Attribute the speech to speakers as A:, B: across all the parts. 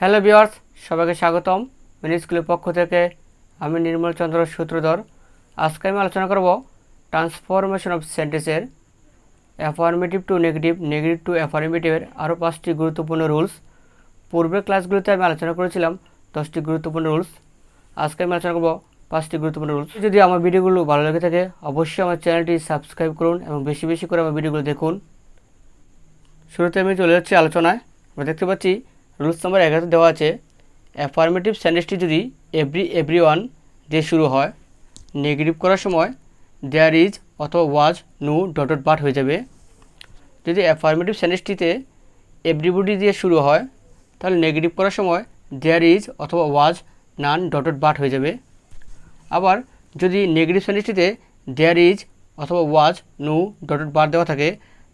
A: Hello viewers, সবাইকে স্বাগতম। Mini স্কুলের পক্ষ থেকে আমি নির্মল চন্দ্র সূত্রধর। আজকে আমি আলোচনা করব ট্রান্সফরমেশন অফ সেন্টেন্সের affirmative to negative, negative to অ্যাফার্মেটিভের আরও 5টি গুরুত্বপূর্ণ রুলস। পূর্বের ক্লাসগুলোতে আমি আলোচনা করেছিলাম 10টি গুরুত্বপূর্ণ রুলস। আজকে আমি আলোচনা করব 5টি গুরুত্বপূর্ণ রুলস। যদি আমার ভিডিওগুলো ভালো লেগে থাকে অবশ্যই আমার চ্যানেলটি সাবস্ক্রাইব করুন এবং বেশি বেশি করে আমার ভিডিওগুলো দেখুন। শুরুতে আমি চলে যাচ্ছি আলোচনায়। আমরা দেখতে পাচ্ছি রুলস নাম্বার 11 দেওয়া আছে, অ্যাফার্মেটিভ সেন্টেন্সটি যদি এভরিওয়ান দিয়ে শুরু হয়, নেগেটিভ করার সময় দেয়ার ইজ অথবা ওয়াজ, নো, ডট বাট হয়ে যাবে। যদি অ্যাফার্মেটিভ সেন্টেন্সটিতে এভরিবডি দিয়ে শুরু হয় তাহলে নেগেটিভ করার সময় দেয়ার ইজ অথবা ওয়াজ, নান, ডট বাট হয়ে যাবে। আবার যদি নেগেটিভ সেন্টেন্সটিতে দেয়ার ইজ অথবা ওয়াজ, নো, ডট বাট দেওয়া থাকে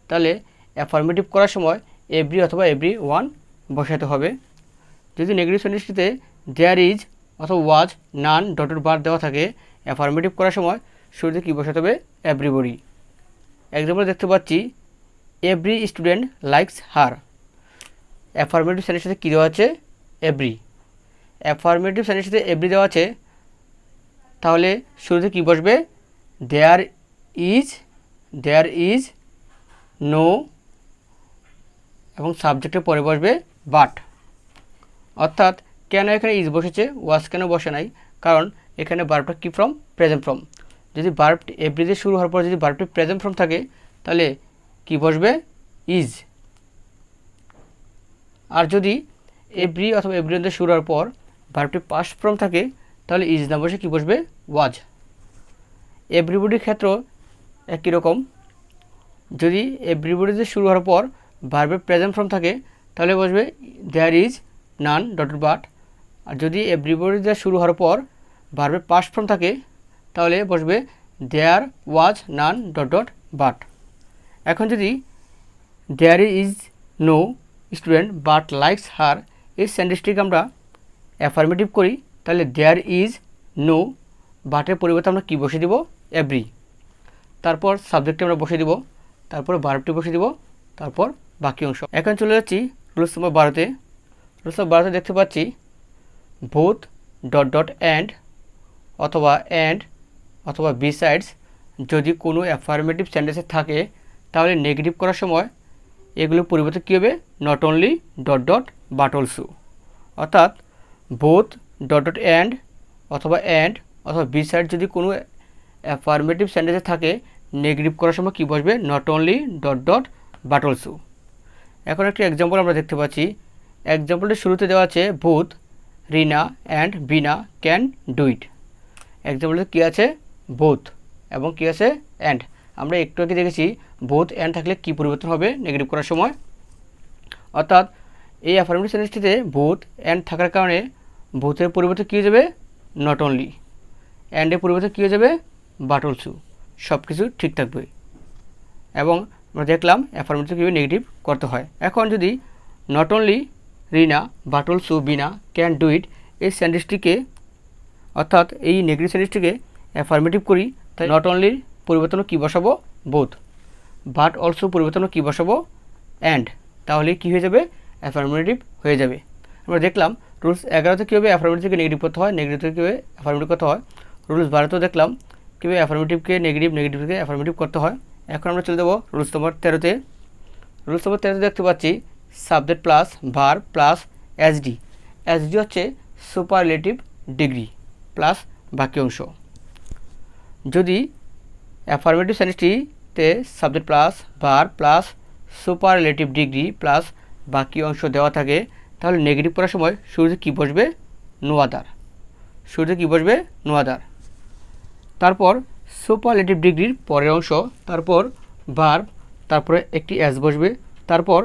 A: তাহলে অ্যাফার্মেটিভ করার সময় এভরি অথবা এভরি ওয়ান বসাতে হবে। যদি নেগেটিভ সেন্টেন্সটিতে দেয়ার ইজ অথবা ওয়াজ, নান, ডট বাট দেওয়া থাকে অ্যাফার্মেটিভ করার সময় শুরুতে কী বসাতে হবে? এভরিবডি। এক্সাম্পল দেখতে পাচ্ছি, এভরি স্টুডেন্ট লাইকস হার। অ্যাফার্মেটিভ সেন্টেন্সটিতে কী দেওয়া আছে? এভরি। অ্যাফার্মেটিভ সেন্টেন্সটিতে এভরি দেওয়া আছে, তাহলে শুরুতে কী বসবে? দেয়ার ইজ নো এবং সাবজেক্টের পরে বসবে বাট। অর্থাৎ কেন এখানে ইজ বসেছে, ওয়াজ কেন বসে নাই? কারণ এখানে ভার্বটা কি ফর্ম? Present form. যদি ভার্বটি এভরি দিয়ে শুরু হওয়ার পর যদি ভার্বটি প্রেজেন্ট ফর্ম থাকে তাহলে কি বসবে? ইজ। আর যদি এভরি অথবা এভরি দিয়ে শুরু হওয়ার পর ভার্বটি পাস্ট ফর্ম থাকে তাহলে ইজ না বসে কি বসবে? ওয়াজ। এভরিবডির ক্ষেত্র একই রকম। যদি এভরিবডি দিয়ে শুরু হওয়ার পর ভার্বের প্রেজেন্ট ফর্ম থাকে তাহলে বসবে there is, none, dot but. আর যদি এভরিবডি দিয়ে শুরু হওয়ার পর ভার্বের পাস্ট ফর্ম থাকে তাহলে বসবে দেয়ার ওয়াজ, নান, ডট বাট। এখন যদি there is no student but likes her এই সেন্টেন্সটিকে আমরা অ্যাফার্মেটিভ করি তাহলে দেয়ার ইজ নো বাটের পরিবর্তে আমরা কী বসে দিব? এভরি। তারপর সাবজেক্টে আমরা বসে দিব, তারপর ভার্বটি বসে দিব, তারপর বাকি অংশ। এখন চলে যাচ্ছি রুলস নম্বর 12-তে। রুলস নম্বর 12-তে দেখতে পাচ্ছি বোথ, অ্যান্ড অথবা বিসাইডস যদি কোনো অ্যাফার্মেটিভ সেন্টেন্সে থাকে তাহলে নেগেটিভ করার সময় এগুলোর পরিবর্তে কী হবে? Not only, but also. অর্থাৎ বোথ, অ্যান্ড অথবা বিসাইড যদি কোনো অ্যাফার্মেটিভ সেন্টেন্সে থাকে নেগেটিভ করার সময় কী বসবে? Not only, but also. এখন একটি এক্সাম্পল আমরা দেখতে পাচ্ছি। এক্সাম্পলটির শুরুতে দেওয়া আছে both Rina and Bina can do it. এক্সাম্পলটিতে কী আছে? বোথ এবং কী আছে? অ্যান্ড। আমরা একটু আগে দেখেছি বোথ অ্যান্ড থাকলে কী পরিবর্তন হবে নেগেটিভ করার সময়। অর্থাৎ এই অ্যাফার্মেটিভ সেন্টেন্সটিতে বোথ অ্যান্ড থাকার কারণে বোথের পরিবর্তে কী হয়ে যাবে? Not only. অ্যান্ডের পরিবর্তে কী হয়ে যাবে? But also. সব কিছু ঠিক থাকবে। এবং আমরা দেখলাম অ্যাফার্মেটিভ কীভাবে নেগেটিভ করতে হয়। এখন যদি not only Rina but also Veena can do ইট এই সেন্টেন্সটিকে অর্থাৎ এই নেগেটিভ সেন্টেন্সটিকে অ্যাফার্মেটিভ করি তাই নট অনলির পরিবর্তন কী বসাবো? বোথ। বাট অলসো পরিবর্তন কী বসাবো? অ্যান্ড। তাহলে কী হয়ে যাবে? অ্যাফার্মেটিভ হয়ে যাবে। আমরা দেখলাম রুলস 11-তে কীভাবে অ্যাফার্মেটিভ থেকে নেগেটিভ করতে হয়, নেগেটিভ থেকে কীভাবে অ্যাফার্মেটিভ করতে হয়। রুলস 12-তেও দেখলাম কীভাবে অ্যাফার্মেটিভকে নেগেটিভ থেকে অ্যাফার্মেটিভ করতে হয়। এখন আমরা চলে যাবো রুলস নম্বর 13-তে। রুলস নম্বর 13-তে দেখতে পাচ্ছি subject plus verb plus SD. SD হচ্ছে সুপারলেটিভ ডিগ্রি প্লাস বাকি অংশ। যদি অ্যাফার্মেটিভ সেন্টেন্সটিতে subject plus verb plus superlative degree plus বাকি অংশ দেওয়া থাকে তাহলে নেগেটিভ করার সময় শুরুতে কী বসবে? No other. শুরুতে কী বসবে? No other. তারপর সুপারলেটিভ ডিগ্রির পরের অংশ, তারপর ভার্ব, তারপরে একটি এস বসবে, তারপর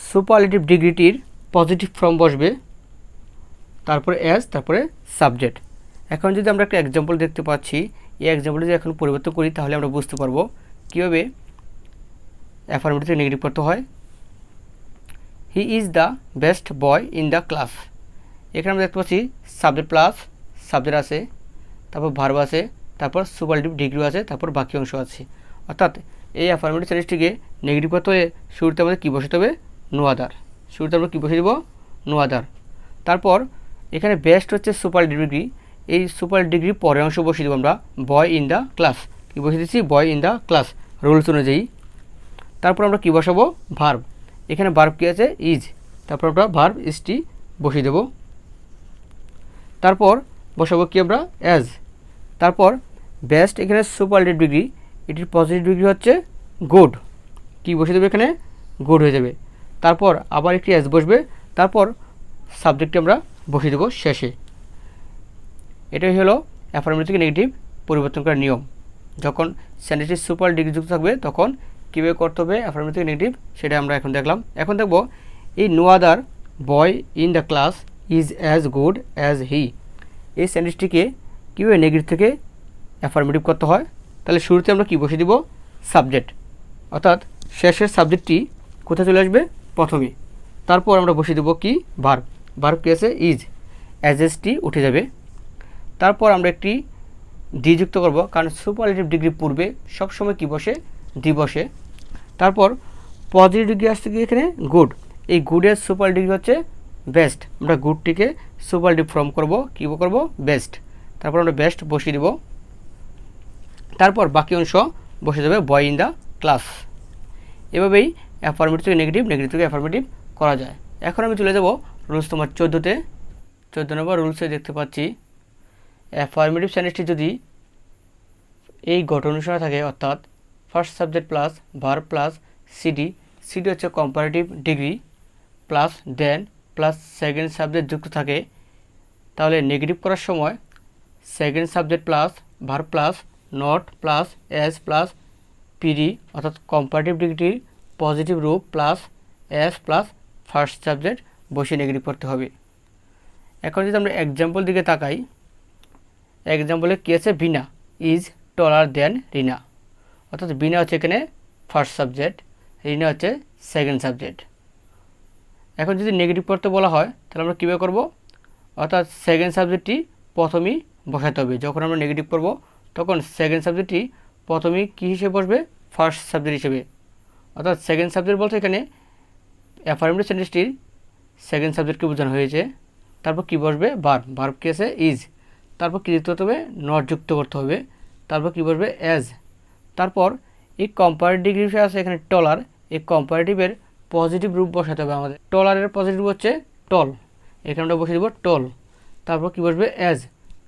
A: সুপারলেটিভ ডিগ্রিটির পজিটিভ ফর্ম বসবে, তারপরে এস, তারপরে সাবজেক্ট। এখন যদি আমরা একটা এক্সাম্পল দেখতে পাচ্ছি, এই এক্সাম্পলটি যদি এখন পরিবর্তন করি তাহলে আমরা বুঝতে পারবো কীভাবে অ্যাফার্মেটিভ থেকে নেগেটিভ করতে হয়। He is the best boy in the class. এখানে আমরা দেখতে পাচ্ছি সাবজেক্ট প্লাস সাবজেক্ট আছে, তারপর ভার্ব আছে, তারপর সুপারলেটিভ ডিগ্রি আছে, তারপর বাকি অংশ আছে। অর্থাৎ এই অ্যাফার্মেটিভ সেন্টেন্সটিকে নেগেটিভ করতে হলে শুরুতে আমাদের কী বসাতে হবে? No other. শুরুতে আমরা কী বসে দেব? No other. তারপর এখানে বেস্ট হচ্ছে সুপার ডিগ্রি, এই সুপার ডিগ্রি পরের অংশ বসিয়ে দেবো আমরা বয় ইন দ্য ক্লাস, কী বসিয়ে দিচ্ছি বয় ইন দ্য ক্লাস রুলস অনুযায়ী। তারপর আমরা কী বসাবো ভার্ব, এখানে ভার্ব কী আছে ইজ, তারপর আমরা ভার্ব ইজটি বসিয়ে দেবো। তারপর বসাবো কি আমরা অ্যাজ। তারপর বেস্ট এখানে সুপার ডিগ্রি, এটির পজিটিভ ডিগ্রি হচ্ছে গুড, কী বসিয়ে দেবে এখানে গুড হয়ে যাবে। তারপর আবার একটি অ্যাজ বসবে, তারপর সাবজেক্টটি আমরা বসিয়ে দেবো শেষে। এটাই হলো অ্যাফার্মেটিভ থেকে নেগেটিভ পরিবর্তন করার নিয়ম। যখন সেন্টেন্সটি সুপার ডিগ্রি যুক্ত থাকবে তখন কীভাবে করতে হবে অ্যাফার্মেটিভ থেকে নেগেটিভ, সেটা আমরা এখন দেখলাম। এখন দেখব এই no other boy in the class is as good as he, এই সেন্টেন্সটিকে কীভাবে নেগেটিভ থেকে অ্যাফার্মেটিভ করতে হয়। তাহলে শুরুতে আমরা কী বসিয়ে দিব সাবজেক্ট, অর্থাৎ শেষের সাবজেক্টটি কোথায় চলে আসবে প্রথমে। তারপর আমরা বসিয়ে দেবো কি ভার্ব, ভার্ব কী আছে ইজ, অ্যাজেসটি উঠে যাবে। তারপর আমরা একটি ডি যুক্ত করব, কারণ সুপারলেটিভ ডিগ্রি পূর্বে সবসময় কী বসে ডি বসে। তারপর পজিটিভ ডিগ্রি আসছে কি এখানে গুড, এই গুডের সুপার ডিগ্রি হচ্ছে বেস্ট, আমরা গুডটিকে সুপারলেটিভ ফর্ম করব, কী করব বেস্ট। তারপর আমরা বেস্ট বসিয়ে দেব। তারপর বাকি অংশ বসে যাবে বয় ইন দ্য ক্লাস। এভাবেই অ্যাফার্মেটিভ থেকে নেগেটিভ, নেগেটিভ থেকে অ্যাফার্মেটিভ করা যায়। এখন আমি চলে যাব রুলস তোমার 14তে। 14 নম্বর রুলসে দেখতে পাচ্ছি অ্যাফার্মেটিভ সেন্টেন্সটি যদি এই গঠন অনুসারে থাকে, অর্থাৎ first subject plus verb plus CD, CD হচ্ছে কম্পারেটিভ ডিগ্রি প্লাস দেন প্লাস সেকেন্ড সাবজেক্ট যুক্ত থাকে, তাহলে নেগেটিভ করার সময় second subject plus verb plus not plus S plus PD, অর্থাৎ কম্পারেটিভ ডিগ্রির পজিটিভ রূপ plus S plus first subject বসে নেগেটিভ করতে হবে। এখন যদি আমরা এক্সাম্পল দিকে তাকাই, এক্সাম্পলে কী আছে বিনা ইজ টলার দেন রিনা, অর্থাৎ বিনা হচ্ছে এখানে ফার্স্ট সাবজেক্ট, রিনা হচ্ছে সেকেন্ড সাবজেক্ট। এখন যদি নেগেটিভ করতে বলা হয় তাহলে আমরা কীভাবে করব, অর্থাৎ সেকেন্ড সাবজেক্টটি প্রথমেই বসাতে হবে। যখন আমরা নেগেটিভ করব তখন সেকেন্ড সাবজেক্টটি প্রথমেই কী হিসেবে বসবে ফার্স্ট সাবজেক্ট হিসেবে, অর্থাৎ সেকেন্ড সাবজেক্ট বলতে এখানে অ্যাফার্মেটিভ সেন্টেন্সটির সেকেন্ড সাবজেক্টকে বোঝানো হয়েছে। তারপর কী বসবে ভার্ব, ভার্ব কী আছে ইজ, তারপর কী যুক্ত করতে হবে নট যুক্ত করতে হবে, তারপর কী বসবে অ্যাজ। তারপর এই কম্পারেটিভ ডিগ্রি আছে এখানে টলার, এই কম্পারেটিভের পজিটিভ রূপ বসাতে হবে আমাদের। টলারের পজিটিভ হচ্ছে টল, এখানে আমরা বসে দেবো টল। তারপর কী বসবে অ্যাজ,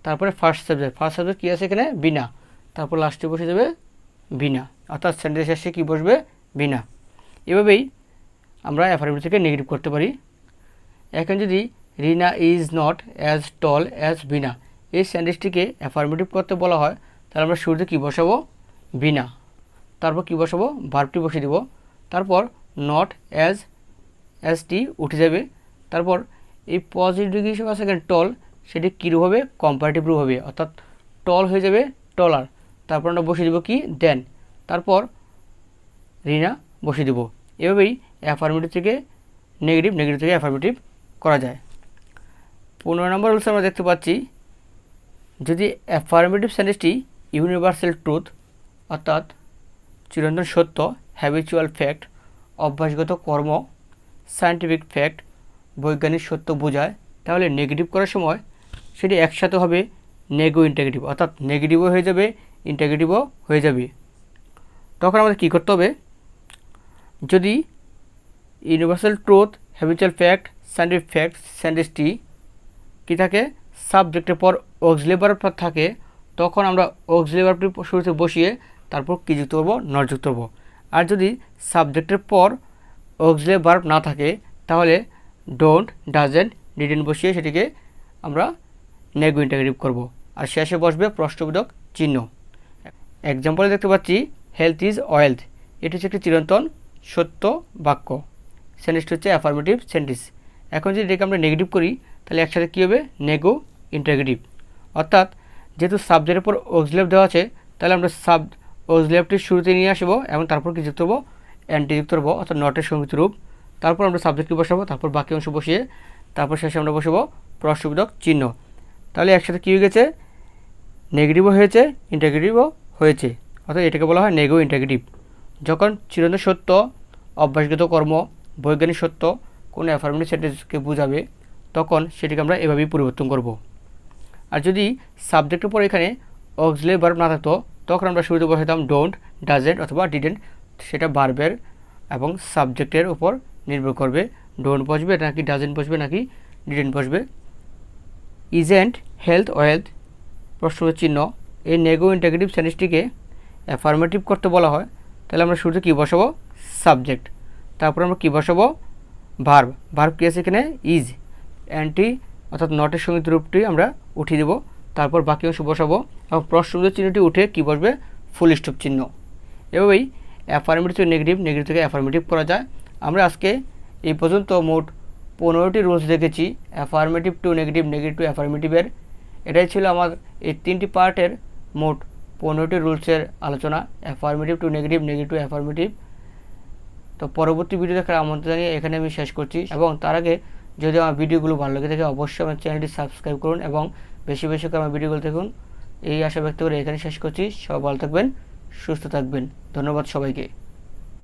A: তারপরে ফার্স্ট সাবজেক্ট, ফার্স্ট সাবজেক্ট কী আছে এখানে বিনা, তারপর লাস্টে বসে দেবে বিনা, অর্থাৎ সেন্টেন্স শেষে কী বসবে বিনা। এভাবেই আমরা অ্যাফার্মেটিভ থেকে নেগেটিভ করতে পারি। এখন যদি Rina is not as tall as Bina, এই সেন্টেন্সটিকে অ্যাফার্মেটিভ করতে বলা হয়, তাহলে আমরা শুরুতে কী বসাবো বিনা, তারপর কী বসাবো ভার্বটি বসিয়ে দেবো, তারপর নট অ্যাজটি উঠে যাবে। তারপর এই পজিটিভ ডিগ্রি হিসেবে আছে এখানে টল, সেটি কী রূপ হবে কম্পারেটিভ রূপ হবে, অর্থাৎ টল হয়ে যাবে টলার। তারপর আমরা বসিয়ে দেবো কি দেন, তারপর রিনা বসিয়ে দেবো। এভাবেই অ্যাফার্মেটিভ থেকে নেগেটিভ, নেগেটিভ থেকে অ্যাফার্মেটিভ করা যায়। 15 নম্বর রুলসে আমরা দেখতে পাচ্ছি যদি অ্যাফার্মেটিভ সেন্টেন্সটি ইউনিভার্সাল ট্রুথ অর্থাৎ চিরন্তন সত্য, হ্যাবিচুয়াল ফ্যাক্ট অভ্যাসগত কর্ম, সায়েন্টিফিক ফ্যাক্ট বৈজ্ঞানিক সত্য বোঝায়, তাহলে নেগেটিভ করার সময় সেটি একসাথে হবে নেগো ইন্টাগ্রেটিভ, অর্থাৎ নেগেটিভও হয়ে যাবে ইন্টাগ্রেটিভও হয়ে যাবে। তখন আমাদের কী করতে হবে, যদি universal truth habitual fact scientific fact সেন্টেন্সটি কী থাকে সাবজেক্টের পর অক্সিলারি ভার্ব থাকে, তখন আমরা অক্সিলারি ভার্বটি শুরুতে বসিয়ে তারপর কী যুক্ত করবো নট যুক্ত করবো। আর যদি সাবজেক্টের পর অক্সিলারি ভার্ব না থাকে তাহলে ডোন্ট ডাজেন্ট ডিডেন্ট বসিয়ে সেটিকে আমরা নেগো ইন্টাগ্রেটিভ করব, আর শেষে বসবে প্রশ্নবোধক চিহ্ন। এক্সাম্পলে দেখতে পাচ্ছি হেলথ ইজ ওয়েলথ, এটি হচ্ছে একটি চিরন্তন সত্য বাক্য, সেন্টেন্সটি হচ্ছে অ্যাফার্মেটিভ সেন্টেন্স। এখন যদি এটাকে আমরা নেগেটিভ করি তাহলে একসাথে কী হবে নেগো ইন্টাগ্রেটিভ, অর্থাৎ যেহেতু সাবজেক্টের পর অক্সিলারি দেওয়া আছে তাহলে আমরা অক্সিলারিটি শুরুতে নিয়ে আসবো এবং তারপর কি যুক্ত করবো অ্যান্টি যুক্ত করবো, অর্থাৎ নটের সংযুক্ত রূপ। তারপর আমরা সাবজেক্টকে বসাবো, তারপর বাকি অংশ বসিয়ে তারপর শেষে আমরা বসাবো প্রশ্নবোধক চিহ্ন। তাহলে একসাথে কী হয়ে গেছে নেগেটিভও হয়েছে ইন্টাগ্রেটিভও হয়েছে, অর্থাৎ এটাকে বলা হয় নেগো ইন্টাগ্রেটিভ। যখন চিরন্তন সত্য অভ্যাসগত কর্ম বৈজ্ঞানিক সত্য কোনো অ্যাফার্মেটিভ সেন্টেন্সকে বোঝাবে তখন সেটিকে আমরা এভাবেই পরিবর্তন করব। আর যদি সাবজেক্টের পরে এখানে অক্সিলারি ভার্ব না থাকতো তখন আমরা শুরুতে বসাতাম ডোন্ট, ডাজেন্ট অথবা ডিডেন্ট। সেটা ভার্বের এবং সাবজেক্টের উপর নির্ভর করবে, ডোন্ট বসবে নাকি ডাজেন্ট বসবে নাকি ডিডেন্ট বসবে। ইজেন্ট হেলথ ওয়েলথ প্রশ্নবোধক চিহ্ন, এই নেগো ইন্টারগেটিভ সেন্টেন্সটিকে অ্যাফার্মেটিভ করতে বলা হয়, তাহলে আমরা শুরুতে কী বসাবো? সাবজেক্ট। তারপর আমরা কী বসাবো? ভার্ব। ভার্ব কী আছে এখানে? ইজ। অ্যান্টি অর্থাৎ নটের সঙ্গীত রূপটি আমরা উঠিয়ে দেবো, তারপর বাকি অংশ বসাবো এবং প্রশ্নবোধক চিহ্নটি উঠে কী বসবে? ফুল স্টপ চিহ্ন। এভাবেই অ্যাফার্মেটিভ থেকে নেগেটিভ, নেগেটিভ থেকে অ্যাফার্মেটিভ করা যায়। আমরা আজকে এই পর্যন্ত মোট 15টি রুলস দেখেছি affirmative to negative, negative to অ্যাফার্মেটিভের। এটাই ছিল আমার এই 3টি পার্টের মোট 15টি রুলসের আলোচনা, affirmative to negative, negative two affirmative. তো পরবর্তী ভিডিও দেখার আমন্ত্রণ জানিয়ে এখানে আমি শেষ করছি, এবং তার আগে যদি আমার ভিডিওগুলো ভালো লাগে থাকে অবশ্যই আমার চ্যানেলটি সাবস্ক্রাইব করুন এবং বেশি বেশি করে আমার ভিডিওগুলো দেখুন। এই আশা ব্যক্ত করে এখানে শেষ করছি। সবাই ভালো থাকবেন, সুস্থ থাকবেন। ধন্যবাদ সবাইকে।